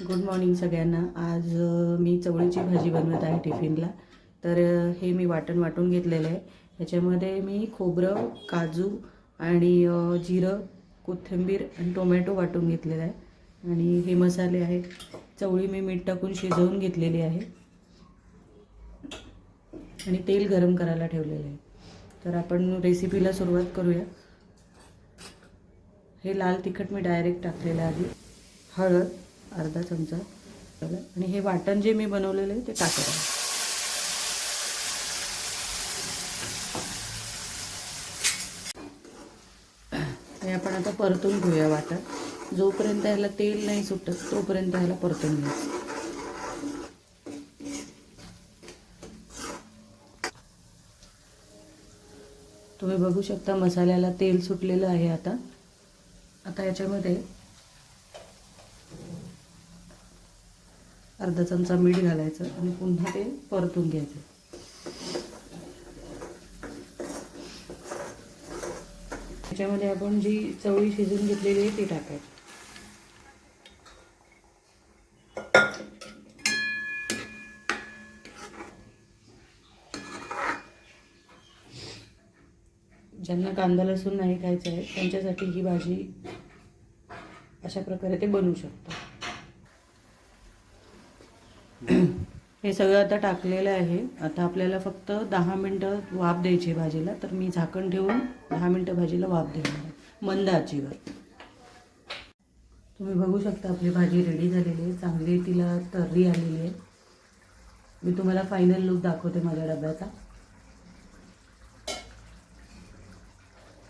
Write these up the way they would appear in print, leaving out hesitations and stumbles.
Good morning सगळ्यांना। आज मी चवळीची भाजी बनवत आहे टिफिनला। तर हे मी वाटून घेतलेलं आहे। ह्याच्यामध्ये मी खोबरं, काजू आणि जिरं, कोथिंबीर आणि टोमॅटो वाटून घेतलेला आहे। आणि हे मसाले आहेत। चवळी मी मीठ टाकून शिजवून घेतलेली आहे आणि तेल गरम करायला ठेवलेलं आहे। तर आपण रेसिपीला सुरुवात करूया। हे लाल तिखट मी डायरेक्ट टाकलेलं आहे। हळद अर्धा चमचा आणि हे वाटण जे मी बनवलेलं आहे ते टाकायचं आहे। हे आपण आता परतून घेऊया वाटण। जोपर्यंत ह्याला तेल नाही सुटत तोपर्यंत ह्याला परतून घ्यायचं। तुम्ही बघू शकता मसाल्याला तेल सुटलेलं आहे। आता याच्यामध्ये अर्धा चमचा मीठ घालायचं आणि पुन्हा ते परतून घ्यायचं। त्याच्यामध्ये आपण जी चवळी शिजून घेतलेली आहे ती टाकायची। ज्यांना कांदा लसूण नाही खायचं आहे त्यांच्यासाठी ही भाजी अशा प्रकारे ते बनवू शकतो। हे सगळं आता टाकलेलं आहे। आता आपल्याला फक्त 10 मिनटं वाफ द्यायची भाजीला। तर मी झाकण ठेवून 10 मिनटं भाजीला वाफ देणार आहे मंद आचेवर। तुम्ही बघू शकता आपली भाजी रेडी झालेली आहे। चांगली तिला तर्री आलेली आहे। मी तुम्हाला फायनल लुक दाखवते माझ्या डब्याचा।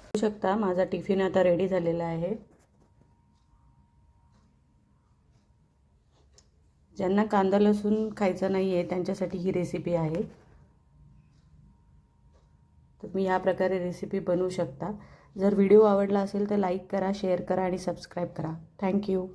बघू शकता माझा टिफिन आता रेडी झालेला आहे। ज्यांना कांदा लसूण खायचा नाही आहे त्यांच्यासाठी ही रेसिपी आहे। तर मी या प्रकारे रेसिपी बनवू शकता। जर व्हिडिओ आवडला असेल तर लाईक करा, शेअर करा आणि सबस्क्राईब करा। थँक्यू।